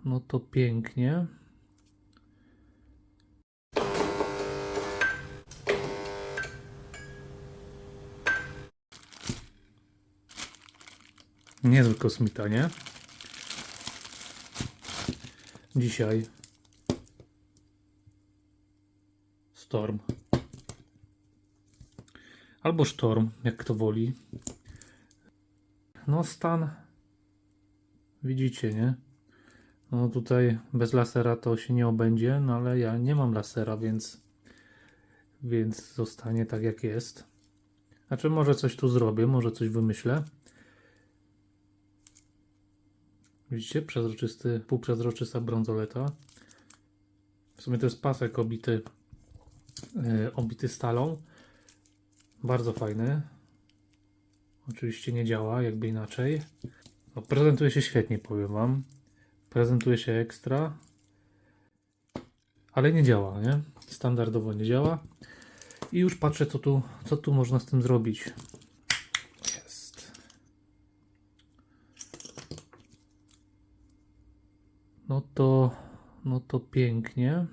no to pięknie. Niezły kosmita, nie? Dzisiaj Storm. Albo Sztorm, jak kto woli. No stan, widzicie, nie? No tutaj bez lasera to się nie obędzie, no ale ja nie mam lasera, więc zostanie tak jak jest. Znaczy może coś tu zrobię, może coś wymyślę. Widzicie? Przezroczysty, półprzezroczysta brązoleta. W sumie to jest pasek obity stalą. Bardzo fajny. Oczywiście nie działa, jakby inaczej. No, prezentuje się świetnie, powiem wam. Prezentuje się ekstra. Ale nie działa, nie? Standardowo nie działa. I już patrzę, co tu można z tym zrobić. Jest. No to pięknie.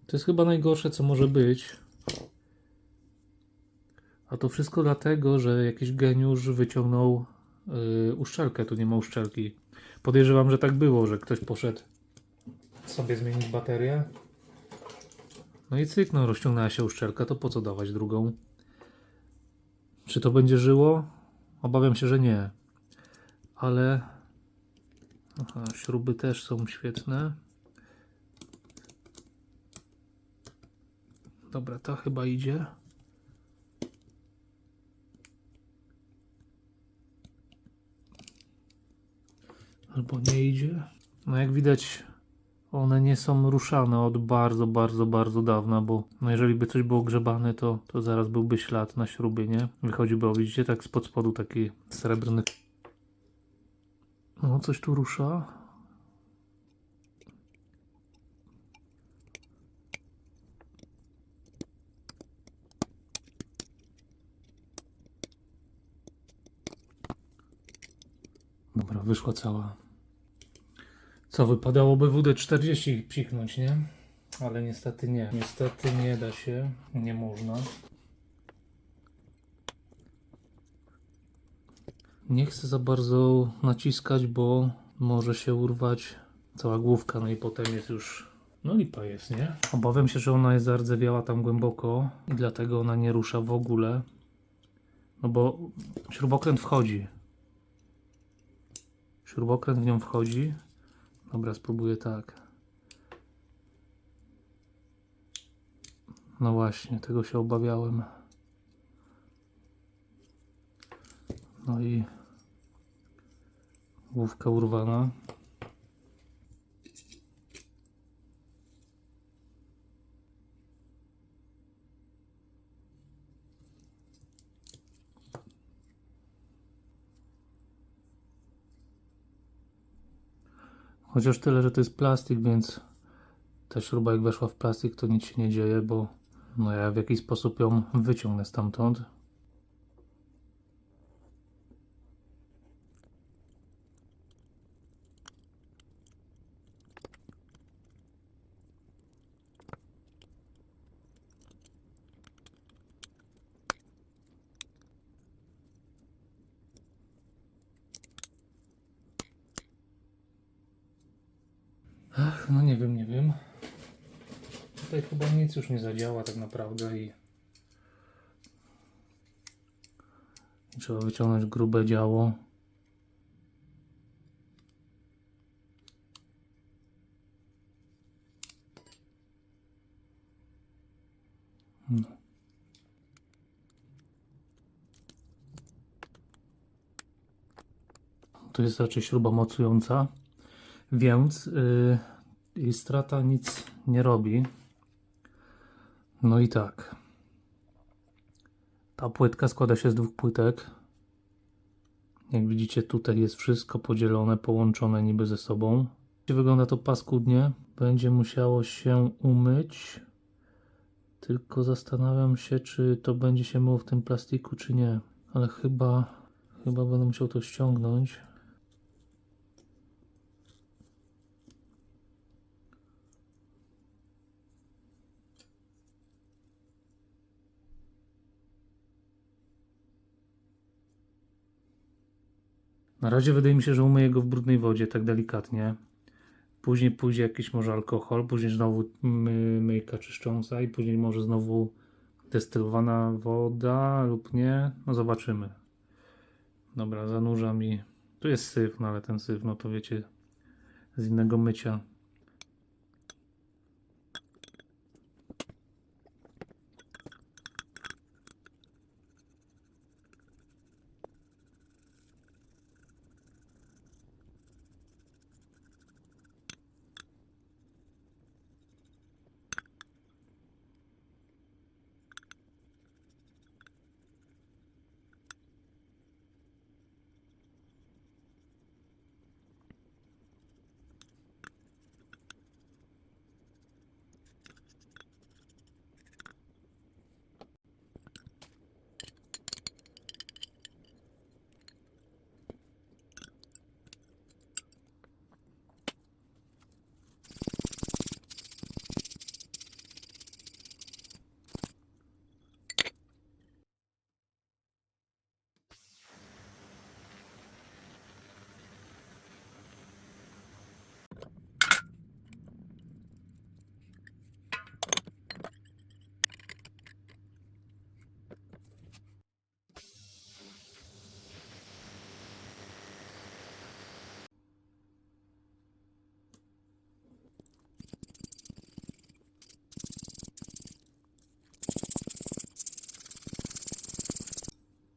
To jest chyba najgorsze, co może być. A to wszystko dlatego, że jakiś geniusz wyciągnął uszczelkę. Tu nie ma uszczelki. Podejrzewam, że tak było, że ktoś poszedł sobie zmienić baterię. No i cyk, no rozciągnęła się uszczelka, to po co dawać drugą? Czy to będzie żyło? Obawiam się, że nie. Ale aha, śruby też są świetne. Dobra, ta chyba idzie. Albo nie idzie. No jak widać, one nie są ruszane od bardzo dawna, bo no jeżeli by coś było grzebane, to zaraz byłby ślad na śrubie, nie? Wychodziłby, o widzicie, tak spod spodu taki srebrny. No coś tu rusza. Dobra, wyszła cała. Co, wypadałoby WD-40 psiknąć, nie? Ale niestety nie. Niestety nie da się. Nie można. Nie chcę za bardzo naciskać, bo może się urwać cała główka, no i potem jest już... No lipa jest, nie? Obawiam się, że ona jest zardzewiała tam głęboko i dlatego ona nie rusza w ogóle. No bo śrubokręt wchodzi. Śrubokręt w nią wchodzi. Dobra, spróbuję tak. No właśnie, tego się obawiałem. No i główka urwana. Chociaż tyle, że to jest plastik, więc ta śruba jak weszła w plastik, to nic się nie dzieje, bo no ja w jakiś sposób ją wyciągnę stamtąd. Ach, no nie wiem. Tutaj chyba nic już nie zadziała tak naprawdę i trzeba wyciągnąć grube działo. No. To jest raczej śruba mocująca, więc jej strata nic nie robi. No i tak. Ta płytka składa się z dwóch płytek. Jak widzicie, tutaj jest wszystko podzielone, połączone niby ze sobą. Wygląda to paskudnie. Będzie musiało się umyć. Tylko zastanawiam się, czy to będzie się myło w tym plastiku, czy nie. Ale chyba będę musiał to ściągnąć. Na razie wydaje mi się, że umyję go w brudnej wodzie, tak delikatnie. Później pójdzie jakiś może alkohol, później znowu myjka czyszcząca i później może znowu destylowana woda lub nie. No zobaczymy. Dobra, zanurzam i... Tu jest syf, no ale ten syf, no to wiecie, z innego mycia.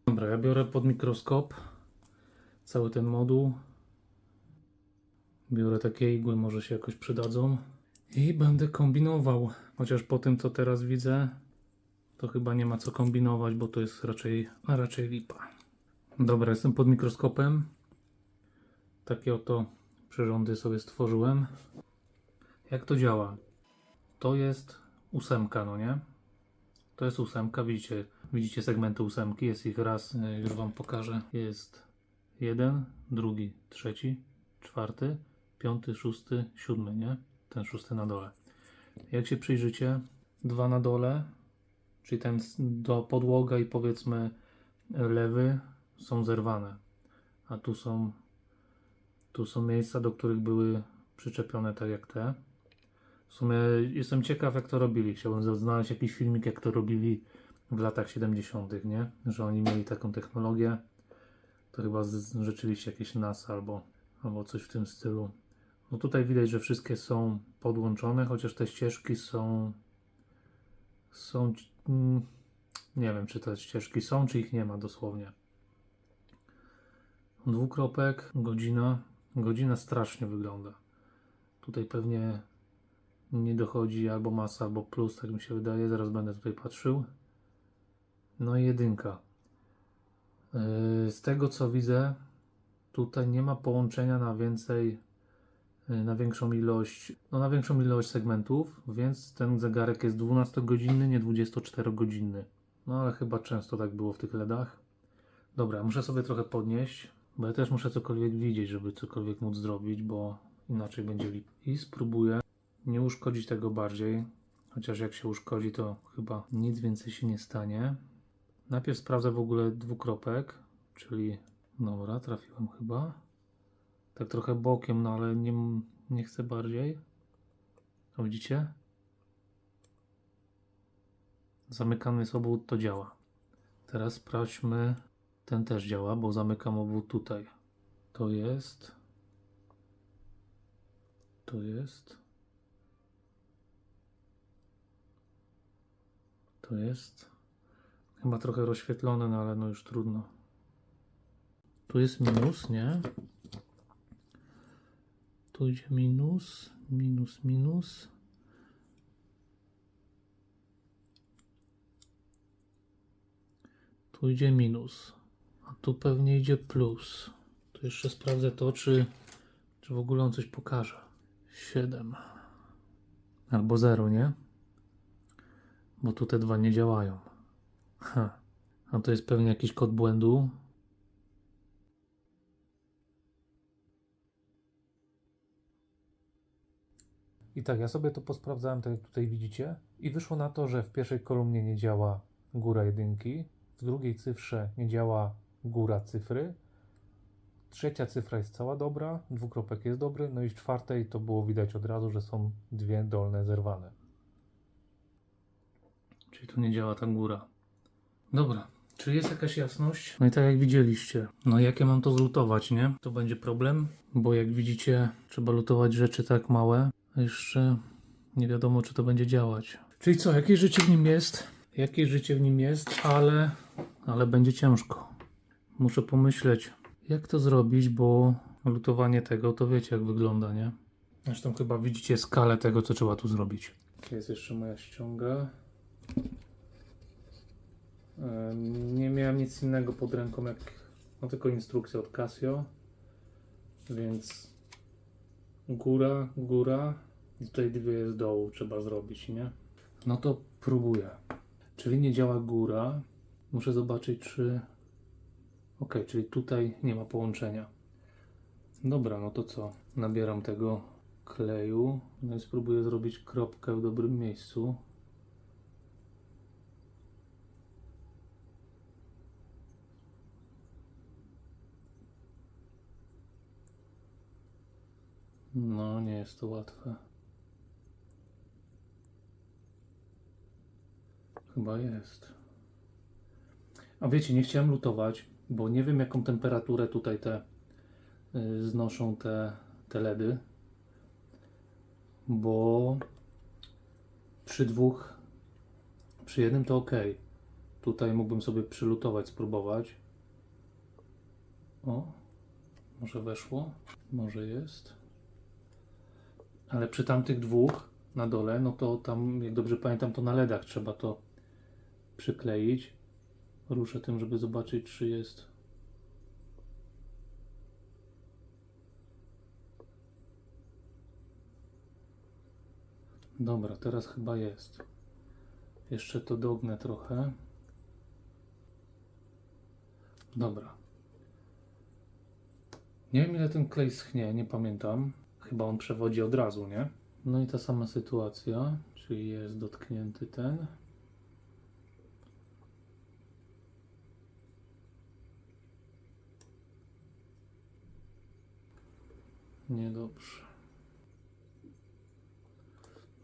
Dobra, ja biorę pod mikroskop cały ten moduł. Biorę takie igły, może się jakoś przydadzą. I będę kombinował. Chociaż po tym, co teraz widzę, to chyba nie ma co kombinować, bo to jest raczej lipa. Dobra, jestem pod mikroskopem. Takie oto przyrządy sobie stworzyłem. Jak to działa? To jest 8, no nie? To jest 8, widzicie segmenty 8, jest ich raz, już wam pokażę. Jest 1, drugi, trzeci, czwarty, piąty, szósty, siódmy, nie? Ten 6 na dole. Jak się przyjrzycie, 2 na dole, czyli ten do podłoga i powiedzmy lewy są zerwane, a tu są miejsca, do których były przyczepione tak jak te. W sumie jestem ciekaw, jak to robili. Chciałbym znaleźć jakiś filmik, jak to robili w latach 70., nie? Że oni mieli taką technologię. To chyba rzeczywiście jakieś NASA albo coś w tym stylu. No tutaj widać, że wszystkie są podłączone, chociaż te ścieżki są nie wiem, czy te ścieżki są, czy ich nie ma dosłownie. Dwukropek, godzina strasznie wygląda. Tutaj pewnie nie dochodzi albo masa, albo plus, tak mi się wydaje. Zaraz będę tutaj patrzył. No i 1. Z tego co widzę, tutaj nie ma połączenia na większą ilość, no na większą ilość segmentów, więc ten zegarek jest 12-godzinny, nie 24-godzinny. No ale chyba często tak było w tych LEDach. Dobra, muszę sobie trochę podnieść, bo ja też muszę cokolwiek widzieć, żeby cokolwiek móc zrobić, bo inaczej będzie lip. I spróbuję nie uszkodzić tego bardziej, chociaż jak się uszkodzi, to chyba nic więcej się nie stanie. Najpierw sprawdzę w ogóle dwukropek, czyli dobra, trafiłem chyba. Tak trochę bokiem, no ale nie chcę bardziej. O, widzicie? Zamykany jest obwód, to działa. Teraz sprawdźmy, ten też działa, bo zamykam obwód tutaj. To jest. To jest. To jest. Chyba trochę rozświetlone, no ale no już trudno. Tu jest minus, nie? Tu idzie minus, minus, minus. Tu idzie minus, a tu pewnie idzie plus. Tu jeszcze sprawdzę to, czy w ogóle on coś pokaże. 7 albo 0, nie? Bo tu te dwa nie działają. Ha. A to jest pewnie jakiś kod błędu. I tak, ja sobie to posprawdzałem, tak jak tutaj widzicie, i wyszło na to, że w pierwszej kolumnie nie działa góra jedynki, w drugiej cyfrze nie działa góra cyfry, trzecia cyfra jest cała dobra, dwukropek jest dobry, no i w czwartej to było widać od razu, że są dwie dolne zerwane. Czyli tu nie działa ta góra. Dobra, czy jest jakaś jasność? No i tak jak widzieliście, no jak ja mam to zlutować, nie? To będzie problem, bo jak widzicie, trzeba lutować rzeczy tak małe, a jeszcze nie wiadomo, czy to będzie działać. Czyli co, jakieś życie w nim jest? Jakieś życie w nim jest, ale będzie ciężko. Muszę pomyśleć, jak to zrobić, bo lutowanie tego, to wiecie jak wygląda, nie? Zresztą chyba widzicie skalę tego, co trzeba tu zrobić. Jest jeszcze moja ściąga. Nie miałem nic innego pod ręką, jak no tylko instrukcję od Casio, więc góra i tutaj dwie z dołu trzeba zrobić, nie? No to próbuję. Czyli nie działa góra. Muszę zobaczyć, czy... Ok, czyli tutaj nie ma połączenia. Dobra, no to co? Nabieram tego kleju, no i spróbuję zrobić kropkę w dobrym miejscu. No, nie jest to łatwe. Chyba jest. A wiecie, nie chciałem lutować, bo nie wiem jaką temperaturę tutaj znoszą te LEDy, bo przy jednym to ok. Tutaj mógłbym sobie przylutować, spróbować. O, może weszło, może jest. Ale przy tamtych dwóch na dole, no to tam, jak dobrze pamiętam, to na LEDach trzeba to przykleić. Ruszę tym, żeby zobaczyć, czy jest. Dobra, teraz chyba jest. Jeszcze to dognę trochę. Dobra. Nie wiem ile ten klej schnie, nie pamiętam. Chyba on przewodzi od razu, nie? No i ta sama sytuacja, czyli jest dotknięty ten. Niedobrze.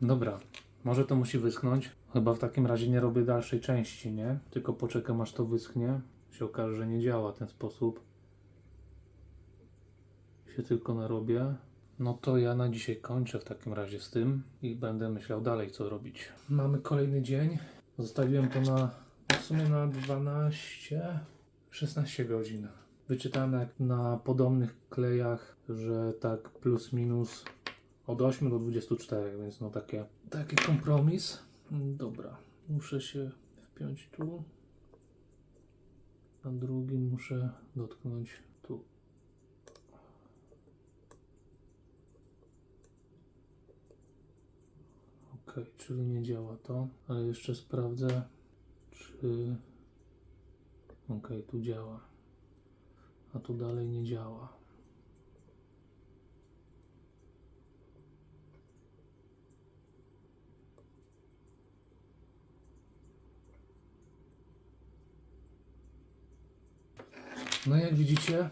Dobra, może to musi wyschnąć. Chyba w takim razie nie robię dalszej części, nie? Tylko poczekam aż to wyschnie. Się okaże, że nie działa w ten sposób. Się tylko narobię. No to ja na dzisiaj kończę w takim razie z tym i będę myślał dalej co robić. Mamy kolejny dzień. Zostawiłem to w sumie na 16 godzin. Wyczytałem na podobnych klejach, że tak plus minus od 8 do 24, więc no taki kompromis. Dobra, muszę się wpiąć tu. Na drugim muszę dotknąć tu. Ok, czyli nie działa to, ale jeszcze sprawdzę, czy... Ok, tu działa, a tu dalej nie działa. No jak widzicie,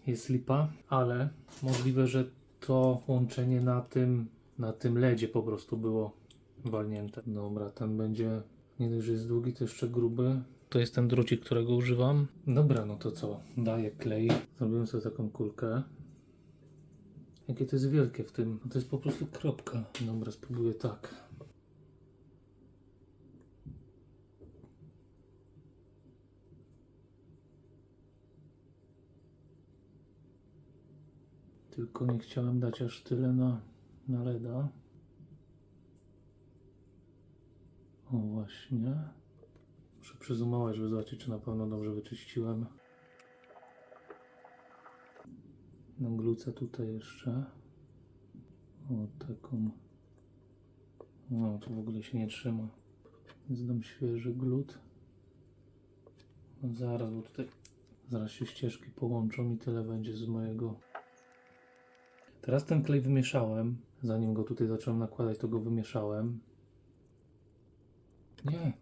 jest lipa, ale możliwe, że to łączenie na tym LEDzie po prostu było walnięte. Dobra, ten będzie nie dość, że jest długi, to jeszcze gruby. To jest ten drucik, którego używam. Dobra, no to co? Daję klej. Zrobiłem sobie taką kulkę. Jakie to jest wielkie w tym. No to jest po prostu kropka. Dobra, spróbuję tak. Tylko nie chciałem dać aż tyle na LEDa. O właśnie. Muszę przyzumować, żeby zobaczyć, czy na pewno dobrze wyczyściłem. Na gluce tutaj jeszcze. O taką. No to w ogóle się nie trzyma. Więc dam świeży glut. No zaraz, bo tutaj zaraz się ścieżki połączą i tyle będzie z mojego. Teraz ten klej wymieszałem. Zanim go tutaj zacząłem nakładać, to go wymieszałem. Nie.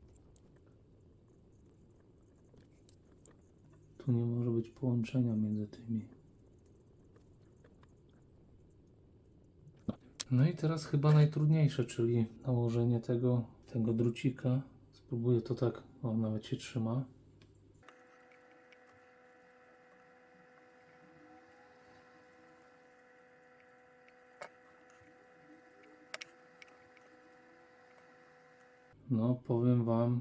Tu nie może być połączenia między tymi. No i teraz chyba najtrudniejsze, czyli nałożenie tego drucika. Spróbuję to tak, o, nawet się trzyma. No, powiem wam,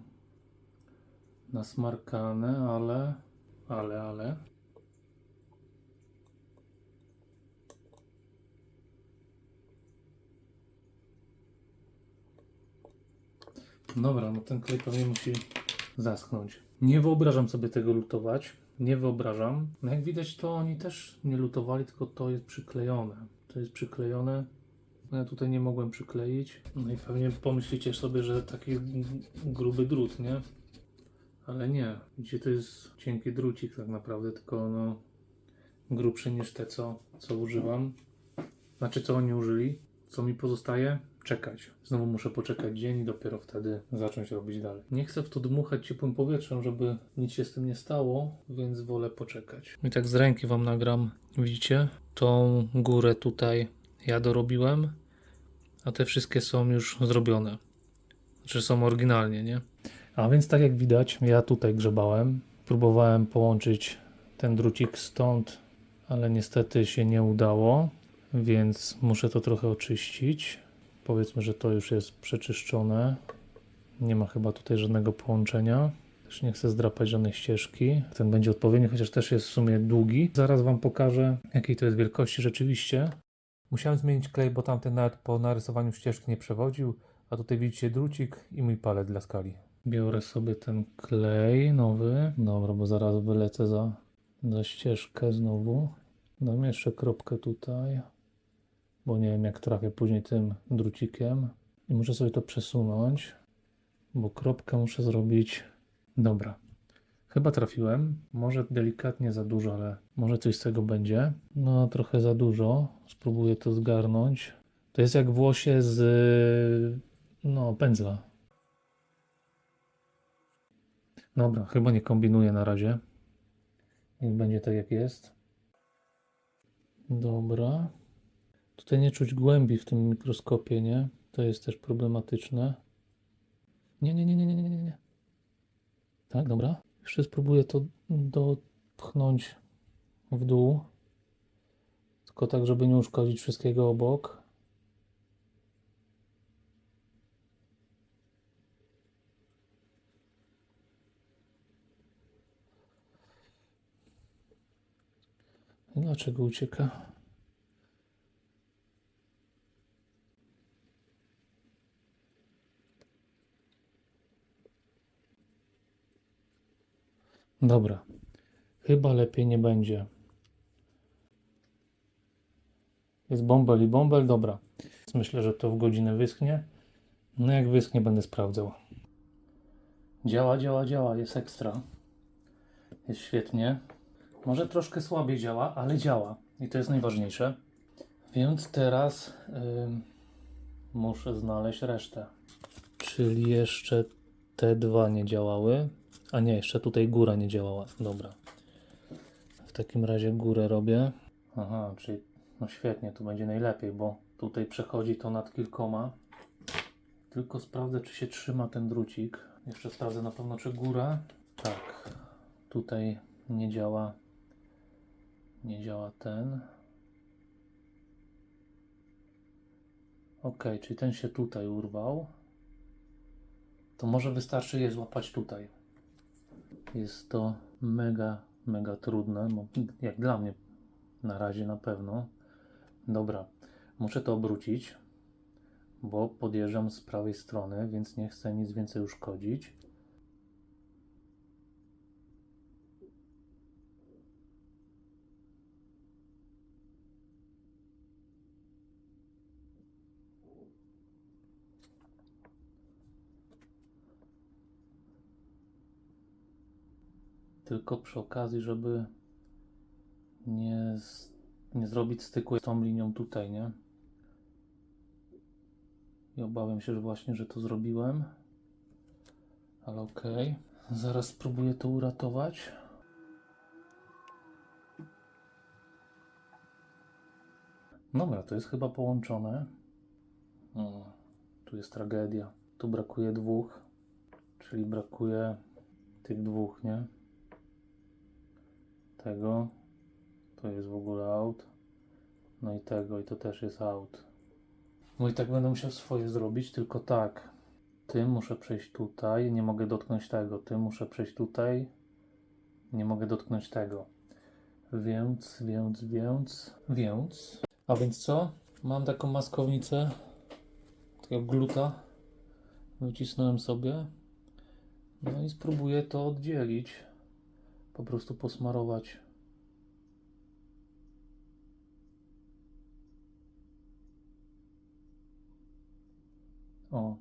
nasmarkane, ale. Dobra, no ten klej pewnie musi zaschnąć. Nie wyobrażam sobie tego lutować. Nie wyobrażam. No jak widać, to oni też nie lutowali, tylko to jest przyklejone. To jest przyklejone. No ja tutaj nie mogłem przykleić. No i pewnie pomyślicie sobie, że taki gruby drut, nie? Ale nie. Widzicie, to jest cienki drucik tak naprawdę, tylko no grubszy niż te, co używam. Znaczy, co oni użyli. Co mi pozostaje? Czekać. Znowu muszę poczekać dzień i dopiero wtedy zacząć robić dalej. Nie chcę w to dmuchać ciepłym powietrzem, żeby nic się z tym nie stało, więc wolę poczekać. I tak z ręki wam nagram. Widzicie? Tą górę tutaj ja dorobiłem, a te wszystkie są już zrobione. Znaczy są oryginalnie, nie? A więc tak jak widać, ja tutaj grzebałem. Próbowałem połączyć ten drucik stąd, ale niestety się nie udało, więc muszę to trochę oczyścić. Powiedzmy, że to już jest przeczyszczone. Nie ma chyba tutaj żadnego połączenia. Też nie chcę zdrapać żadnej ścieżki. Ten będzie odpowiedni, chociaż też jest w sumie długi. Zaraz wam pokażę, jakiej to jest wielkości rzeczywiście. Musiałem zmienić klej, bo tamten nawet po narysowaniu ścieżki nie przewodził. A tutaj widzicie drucik i mój palet dla skali. Biorę sobie ten klej nowy. Dobra, bo zaraz wylecę za ścieżkę znowu. Dam jeszcze kropkę tutaj, bo nie wiem jak trafię później tym drucikiem. I muszę sobie to przesunąć, bo kropkę muszę zrobić. Dobra, chyba trafiłem. Może delikatnie za dużo, ale może coś z tego będzie. No trochę za dużo. Spróbuję to zgarnąć. To jest jak włosie z pędzla. Dobra, chyba nie kombinuję na razie. Niech będzie tak jak jest. Dobra. Tutaj nie czuć głębi w tym mikroskopie, nie? To jest też problematyczne. Nie. Tak, dobra. Jeszcze spróbuję to dopchnąć w dół. Tylko tak, żeby nie uszkodzić wszystkiego obok. Dlaczego ucieka? Dobra. Chyba lepiej nie będzie. Jest bąbel i bąbel, dobra. Myślę, że to w godzinę wyschnie. No jak wyschnie, będę sprawdzał. Działa, jest ekstra. Jest świetnie. Może troszkę słabiej działa, ale działa. I to jest najważniejsze. Więc teraz muszę znaleźć resztę. Czyli jeszcze te dwa nie działały. A nie, jeszcze tutaj góra nie działała. Dobra. W takim razie górę robię. Aha, czyli no świetnie, tu będzie najlepiej, bo tutaj przechodzi to nad kilkoma. Tylko sprawdzę, czy się trzyma ten drucik. Jeszcze sprawdzę na pewno, czy góra. Tak, tutaj nie działa. Nie działa ten. Ok, czyli ten się tutaj urwał. To może wystarczy je złapać tutaj. Jest to mega trudne, jak dla mnie na razie na pewno. Dobra, muszę to obrócić, bo podjeżdżam z prawej strony, więc nie chcę nic więcej uszkodzić. Tylko przy okazji, żeby nie zrobić styku z tą linią tutaj, nie? I obawiam się, że właśnie, że to zrobiłem. Ale okej. Zaraz spróbuję to uratować. Dobra, to jest chyba połączone. O, tu jest tragedia. Tu brakuje 2, czyli brakuje tych 2, nie? Tego. To jest w ogóle out. No i tego, i to też jest out. No i tak będę musiał swoje zrobić, tylko tak. Tym muszę przejść tutaj, nie mogę dotknąć tego. Tym muszę przejść tutaj, nie mogę dotknąć tego. Więc. A więc co? Mam taką maskownicę, takiego gluta. Wycisnąłem sobie. No i spróbuję to oddzielić. Po prostu posmarować. O.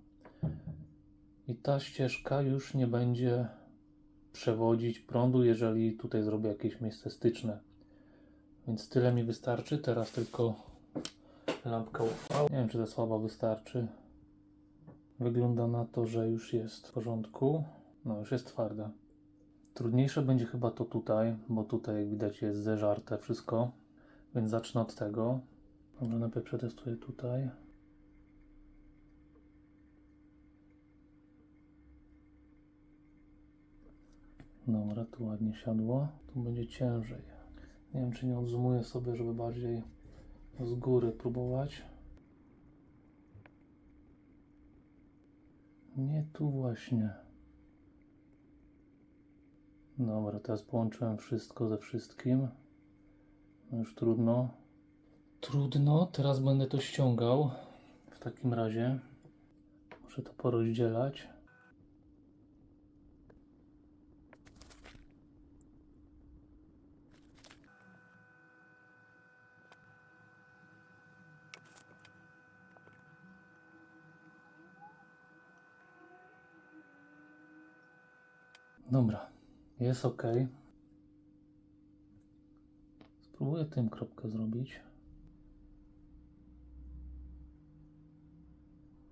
I ta ścieżka już nie będzie przewodzić prądu, jeżeli tutaj zrobię jakieś miejsce styczne. Więc tyle mi wystarczy. Teraz tylko lampka UV. Nie wiem, czy ta słaba wystarczy. Wygląda na to, że już jest w porządku. No, już jest twarda. Trudniejsze będzie chyba to tutaj, bo tutaj jak widać jest zeżarte wszystko. Więc zacznę od tego. Dobra, najpierw przetestuję tutaj. Dobra, tu ładnie siadło. Tu będzie ciężej. Nie wiem, czy nie odzumuję sobie, żeby bardziej z góry próbować. Nie tu właśnie. Dobra, teraz połączyłem wszystko ze wszystkim. No już trudno. Trudno, teraz będę to ściągał. W takim razie muszę to porozdzielać. Dobra, jest ok. Spróbuję tym kropkę zrobić.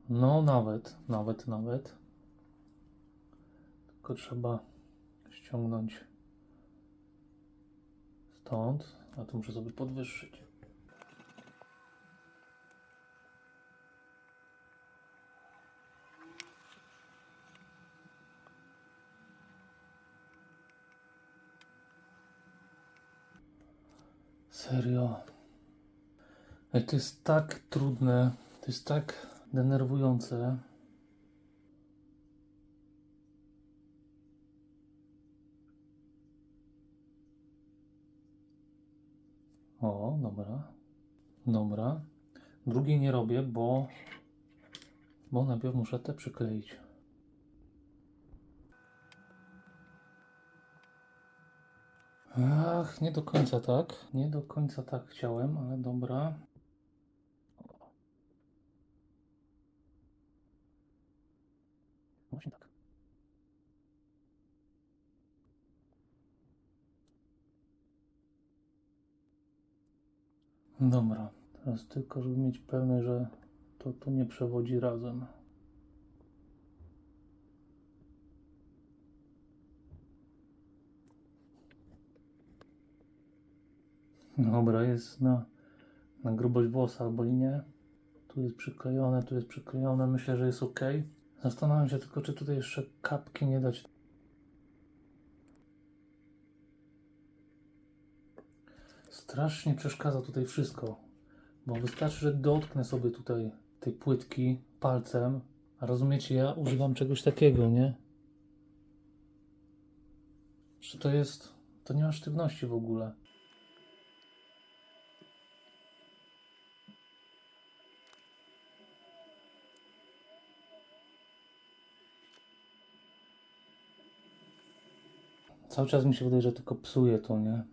No nawet. Tylko trzeba ściągnąć stąd, a tu muszę sobie podwyższyć. Serio. Ej, to jest tak trudne, to jest tak denerwujące. O, dobra. Dobra. Drugiej nie robię, bo najpierw muszę te przykleić. Ach, nie do końca tak. Nie do końca tak chciałem, ale dobra. Właśnie tak. Dobra. Teraz tylko, żeby mieć pewność, że to nie przewodzi razem. Dobra, jest na grubość włosa albo i nie. Tu jest przyklejone, tu jest przyklejone. Myślę, że jest ok. Zastanawiam się tylko, czy tutaj jeszcze kapki nie dać. Strasznie przeszkadza tutaj wszystko, bo wystarczy, że dotknę sobie tutaj tej płytki palcem, a rozumiecie, ja używam czegoś takiego, nie? Że to nie ma sztywności w ogóle. Cały czas mi się wydaje, że tylko psuje to, nie?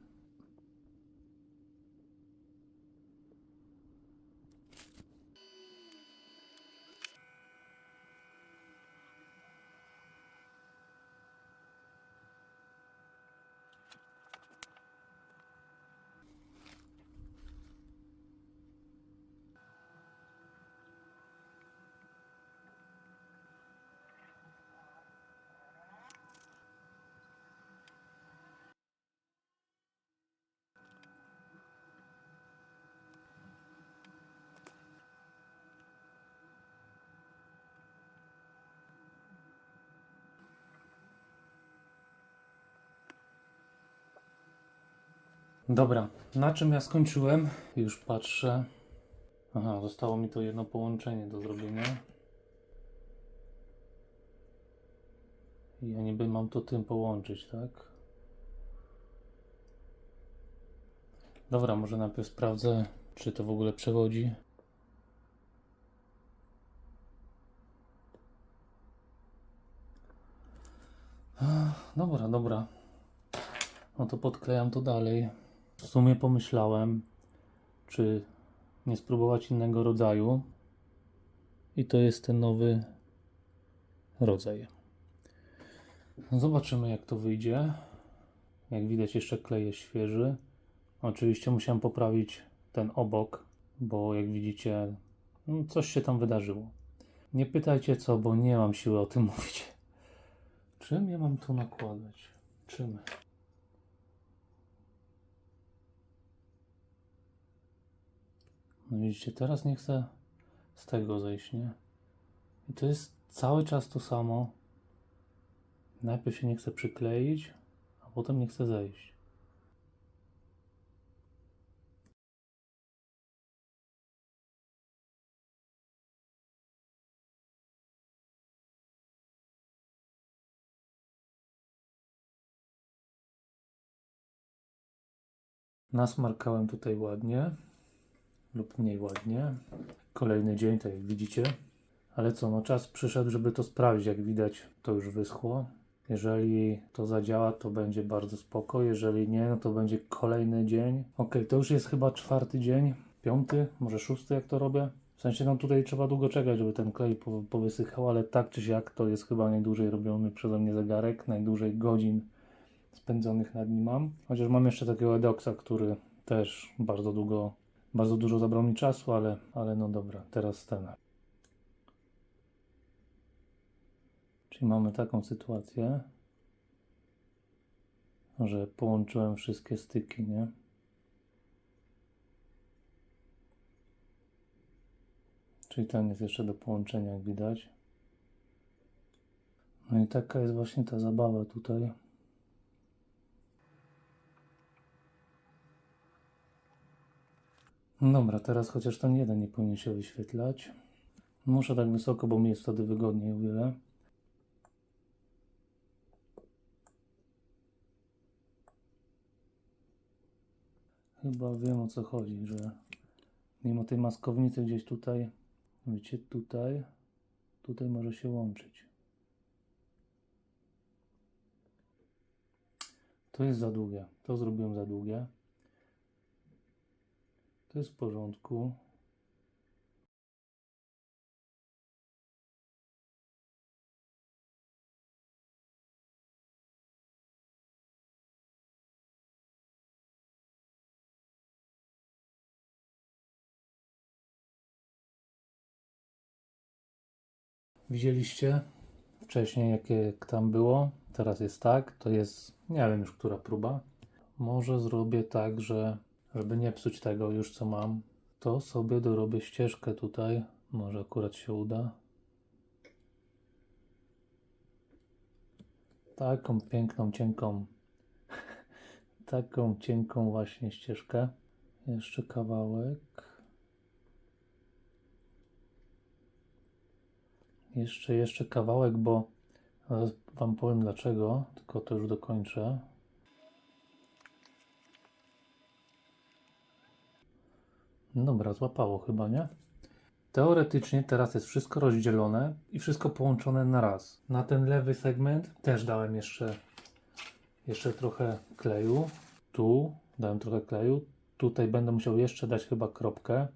Dobra, na czym ja skończyłem? Już patrzę. Aha, zostało mi to jedno połączenie do zrobienia. I ja niby mam to tym połączyć, tak? Dobra, może najpierw sprawdzę, czy to w ogóle przewodzi. Dobra, dobra. No to podklejam to dalej. W sumie pomyślałem, czy nie spróbować innego rodzaju. I to jest ten nowy rodzaj. No zobaczymy, jak to wyjdzie. Jak widać, jeszcze klej jest świeży. Oczywiście musiałem poprawić ten obok, bo jak widzicie, no coś się tam wydarzyło. Nie pytajcie co, bo nie mam siły o tym mówić. Czym ja mam tu nakładać? Czym? No widzicie, teraz nie chcę z tego zejść, nie? I to jest cały czas to samo. Najpierw się nie chce przykleić, a potem nie chce zejść. Nasmarkałem tutaj ładnie lub mniej ładnie. Kolejny dzień, tak jak widzicie. Ale co, no czas przyszedł, żeby to sprawdzić. Jak widać, to już wyschło. Jeżeli to zadziała, to będzie bardzo spoko. Jeżeli nie, no to będzie kolejny dzień. Ok, to już jest chyba 4. dzień, 5., może 6., jak to robię. W sensie, no tutaj trzeba długo czekać, żeby ten klej powysychał, ale tak czy siak to jest chyba najdłużej robiony przeze mnie zegarek. Najdłużej godzin spędzonych nad nim mam. Chociaż mam jeszcze takiego Edoxa, który też bardzo dużo zabrał mi czasu, ale no dobra, teraz ten. Czyli mamy taką sytuację, że połączyłem wszystkie styki, nie? Czyli ten jest jeszcze do połączenia, jak widać. No i taka jest właśnie ta zabawa tutaj. No dobra, teraz chociaż ten jeden nie powinien się wyświetlać. Muszę tak wysoko, bo mi jest wtedy wygodniej o wiele. Chyba wiem, o co chodzi, że mimo tej maskownicy gdzieś tutaj, wiecie, tutaj może się łączyć. To jest za długie. To zrobiłem za długie. To jest w porządku. Widzieliście wcześniej, jakie tam było? Teraz jest tak. To jest, nie wiem już, która próba. Może zrobię tak, że żeby nie psuć tego już, co mam, to sobie dorobię ścieżkę tutaj. Może akurat się uda. Taką piękną, cienką, taką cienką właśnie ścieżkę. Jeszcze kawałek. Jeszcze kawałek, bo zaraz wam powiem dlaczego, tylko to już dokończę. Dobra, złapało chyba, nie? Teoretycznie teraz jest wszystko rozdzielone i wszystko połączone na raz. Na ten lewy segment też dałem jeszcze trochę kleju. Tu dałem trochę kleju. Tutaj będę musiał jeszcze dać chyba kropkę.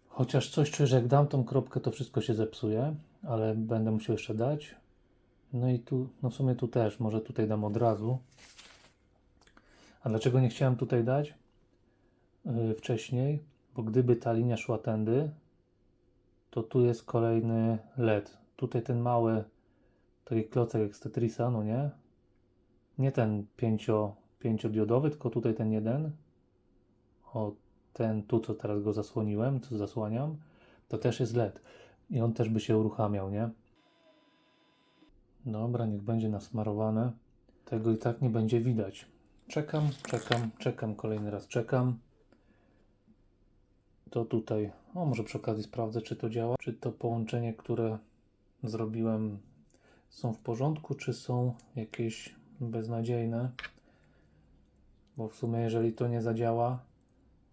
Chociaż coś czuję, że jak dam tą kropkę, to wszystko się zepsuje, ale będę musiał jeszcze dać. No i tu, no w sumie tu też, może tutaj dam od razu. A dlaczego nie chciałem tutaj dać wcześniej? Bo gdyby ta linia szła tędy, to tu jest kolejny LED. Tutaj ten mały, taki klocek jak z Tetrisa, no nie? Nie ten pięciodiodowy, tylko tutaj ten jeden. O, ten tu, co teraz go zasłoniłem, co zasłaniam, to też jest LED. I on też by się uruchamiał, nie? Dobra, niech będzie nasmarowane. Tego i tak nie będzie widać. Czekam, kolejny raz czekam. To tutaj, może przy okazji sprawdzę, czy to działa, czy to połączenie, które zrobiłem, są w porządku, czy są jakieś beznadziejne. Bo w sumie jeżeli to nie zadziała,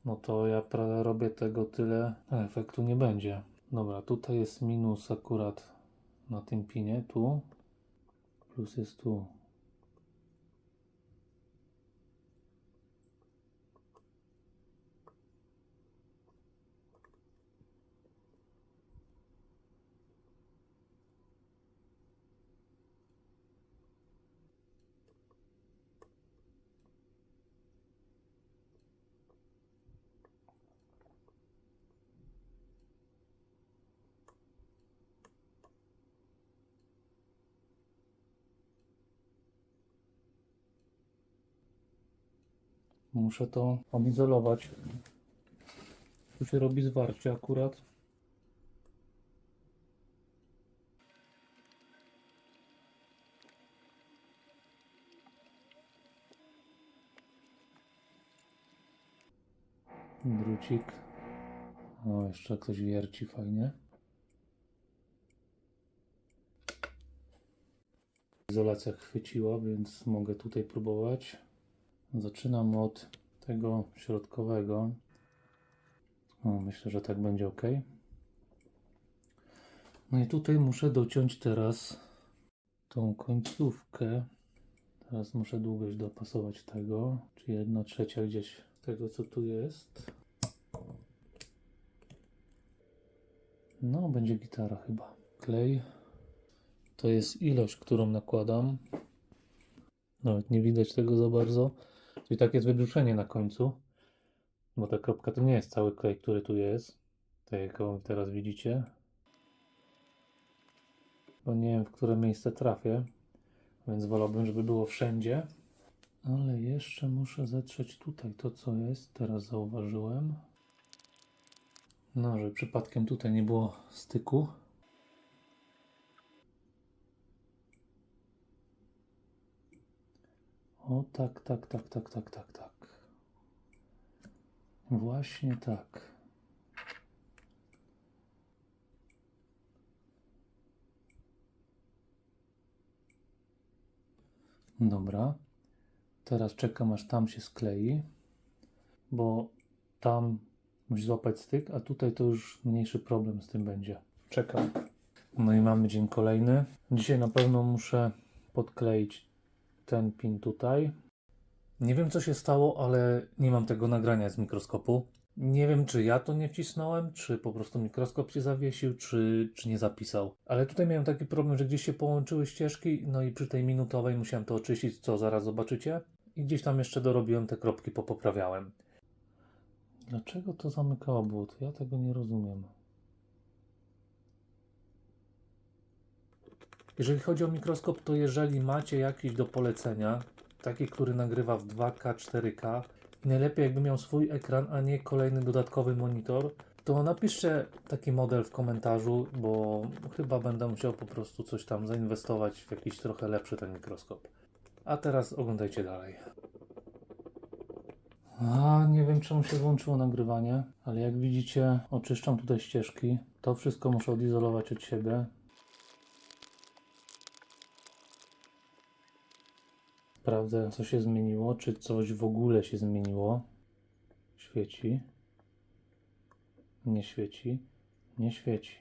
no to ja robię tego tyle, a efektu nie będzie. Dobra, tutaj jest minus akurat na tym pinie, tu. Plus jest tu. Muszę to odizolować. Tu się robi zwarcie akurat. Drucik. O, jeszcze ktoś wierci fajnie. Izolacja chwyciła, więc mogę tutaj próbować. Zaczynam od tego środkowego. Myślę, że tak będzie ok. No i tutaj muszę dociąć teraz tą końcówkę. Teraz muszę długość dopasować tego, czyli 1/3 gdzieś tego, co tu jest. No, będzie gitara chyba. Klej. To jest ilość, którą nakładam. Nawet nie widać tego za bardzo. Czyli tak jest wybruszenie na końcu. Bo ta kropka to nie jest cały klej, który tu jest. Tak jak teraz widzicie. Bo nie wiem, w które miejsce trafię. Więc wolałbym, żeby było wszędzie. Ale jeszcze muszę zetrzeć tutaj to, co jest. Teraz zauważyłem. No, że przypadkiem tutaj nie było styku. O, tak. Właśnie tak. Dobra. Teraz czekam, aż tam się sklei. Bo tam musi złapać styk, a tutaj to już mniejszy problem z tym będzie. Czekam. No i mamy dzień kolejny. Dzisiaj na pewno muszę podkleić ten pin tutaj. Nie wiem, co się stało, ale nie mam tego nagrania z mikroskopu. Nie wiem, czy ja to nie wcisnąłem, czy po prostu mikroskop się zawiesił, czy nie zapisał. Ale tutaj miałem taki problem, że gdzieś się połączyły ścieżki, no i przy tej minutowej musiałem to oczyścić, co zaraz zobaczycie. I gdzieś tam jeszcze dorobiłem te kropki, popoprawiałem. Dlaczego to zamyka obwód? Ja tego nie rozumiem. Jeżeli chodzi o mikroskop, to jeżeli macie jakiś do polecenia, taki, który nagrywa w 2K, 4K i najlepiej jakby miał swój ekran, a nie kolejny dodatkowy monitor, to napiszcie taki model w komentarzu, bo chyba będę musiał po prostu coś tam zainwestować w jakiś trochę lepszy ten mikroskop. A teraz oglądajcie dalej. Nie wiem, czemu się włączyło nagrywanie, ale jak widzicie, oczyszczam tutaj ścieżki. To wszystko muszę odizolować od siebie. Sprawdzę, co się zmieniło, czy coś w ogóle się zmieniło. Świeci. Nie świeci. Nie świeci.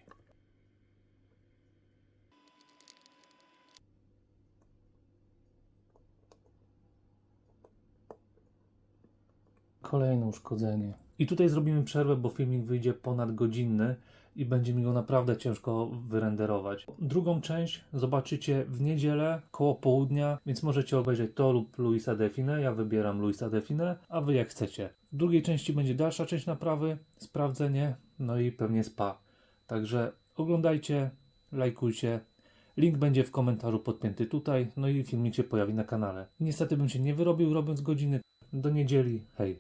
Kolejne uszkodzenie. I tutaj zrobimy przerwę, bo filmik wyjdzie ponadgodzinny i będzie mi go naprawdę ciężko wyrenderować. Drugą część zobaczycie w niedzielę koło południa, więc możecie obejrzeć to lub Luisa Define. Ja wybieram Luisa Define, a wy jak chcecie. W drugiej części będzie dalsza część naprawy, sprawdzenie, no i pewnie spa. Także oglądajcie, lajkujcie. Link będzie w komentarzu podpięty tutaj, no i filmik się pojawi na kanale. Niestety bym się nie wyrobił robiąc godziny. Do niedzieli. Hej.